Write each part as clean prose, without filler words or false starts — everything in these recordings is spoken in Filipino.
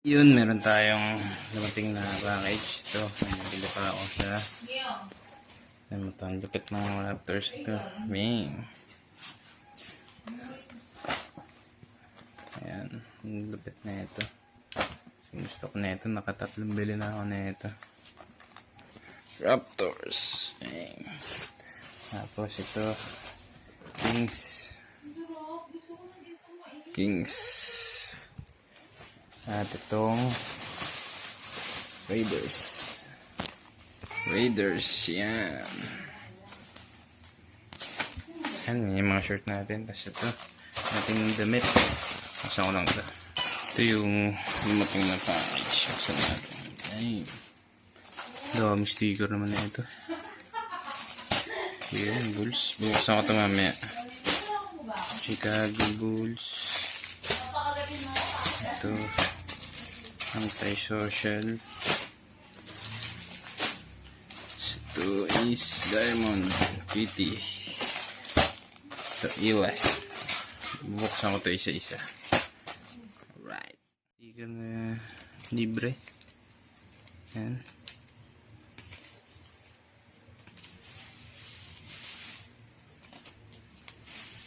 Yun, meron tayong dumating na package. Ito, may nabili pa ako sa ang lupit ng mga Raptors ito. Bing! Ayan, ang lupit na ito. Gusto ko na ito, nakatatlong bili na ako na ito. Raptors. Bing! Tapos ito, Kings. At itong Raiders, yan. Yan, yung mga shirt natin. Tapos ito, ating damit. Buksan ko lang ito. Ito yung dumating na package. Buksan natin. Ay, dami sticker naman na ito. Yan, Bulls. Buksan ko ito mamaya. Chicago Bulls. Ito, anti-social. Ito is Diamond Kitty. Ito US. Buksan ko ito isa-isa. Alright. Sticker na libre. Yan.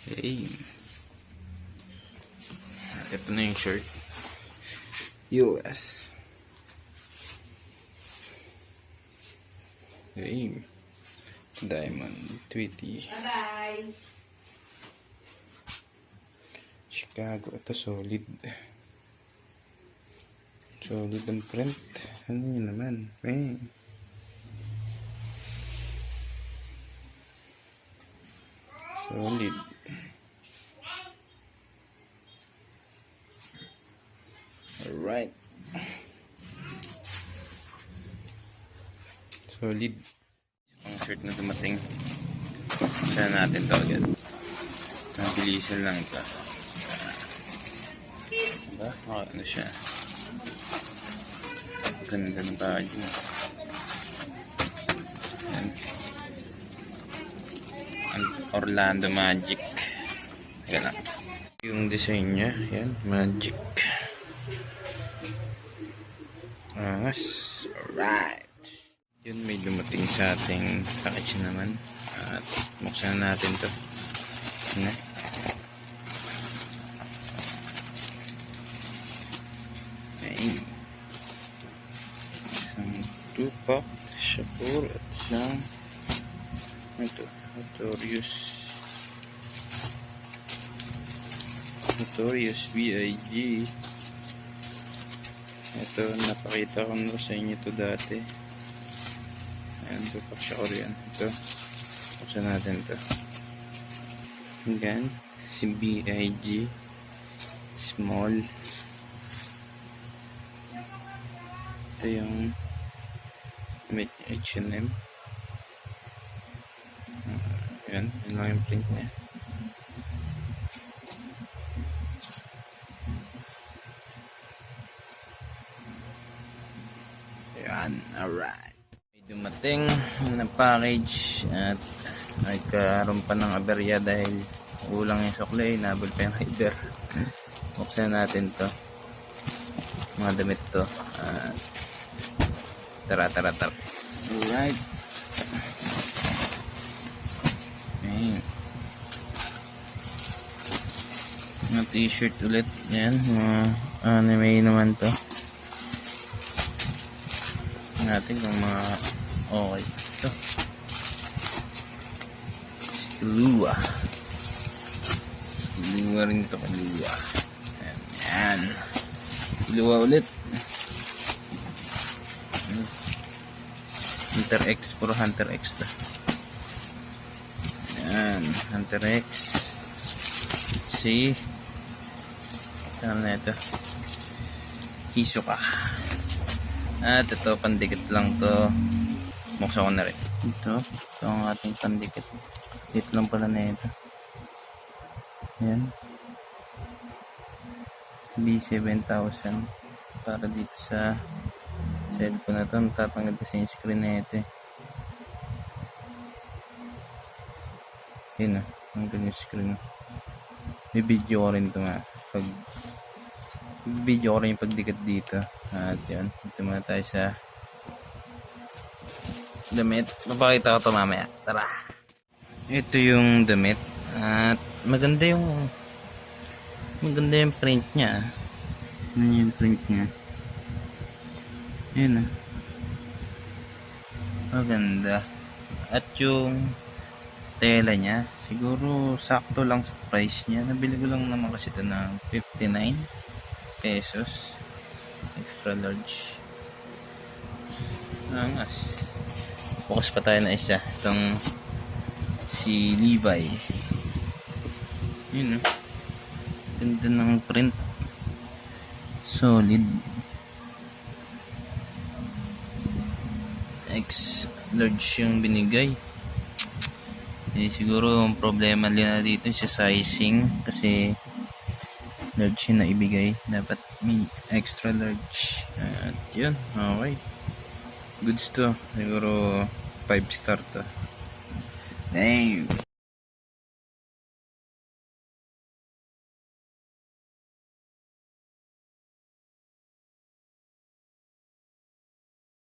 Okay. Ito na yung shirt. US. Okay. Diamond Tweety. Bye-bye. Chicago. Ito solid. Solid ang print. Ano yun naman? Okay. Solid. Alright. Solid. Ang shirt na dumating. Saan natin ito agad? Nabilisan lang ito. Diba? Ano siya? Ganda ng package mo. Yan. Ang Orlando Magic. Yan lang. Yung design niya. Yan. Magic. Angas. Alright. Yun, may dumating sa ating package naman. At buksan natin to. Yan. Ayan. Isang Tupac Shakur at isang ito, Notorious B.I.G. Ito, napakita ko na sa inyo ito dati. Ayan, Tupac Shakur yan. Ito, buksan natin ito. Hanggang si B.I.G. Small. Ito yung H&M. Yan, yun lang yung print niya. Yan, alright. May dumating na package at nagkaroon pa ng aberya dahil kulang yung suklay, nabol pa yung rider. Buksan natin to. Mga damit to. Tara. Alright. Okay. Mga t-shirt ulit. Yan. Mga anime naman to. Natin kung mga okay. Ito. Lua. Lua rin ito. Lua. Yan. Lua ulit. Hunter X. Puro Hunter X to. Yan. Hunter X. Si ano na ito? Hisoka. At ito, pandikit lang to. Buksan ko na rin. Ito ang ating pandikit. Dito lang pala na ito. Yan. B7000. Para dito sa cellphone na ito. Tatanggal kasi yung screen na ito. Yun o. Hanggang yung screen. May video ko rin ito nga. Pag video ko rin yung pagdikit dito. At yun, ito muna tayo sa damit. Papakita ko ito mamaya. Tara! Ito yung damit. At maganda yung print niya. Ano yung print niya? Yun ah. Maganda. At yung tela niya, siguro sakto lang sa price niya. Nabili ko lang naman kasi ito ng 59 pesos. Extra large. Angas. Focus pa tayo na isa. Itong si Levi. Yun oh. Ganda ng print. Solid. X large yung binigay. Siguro ang problema nila dito sa sizing kasi large yung naibigay. Dapat may extra large. At yun, okay. Goods to. Siguro 5 star to. Hey!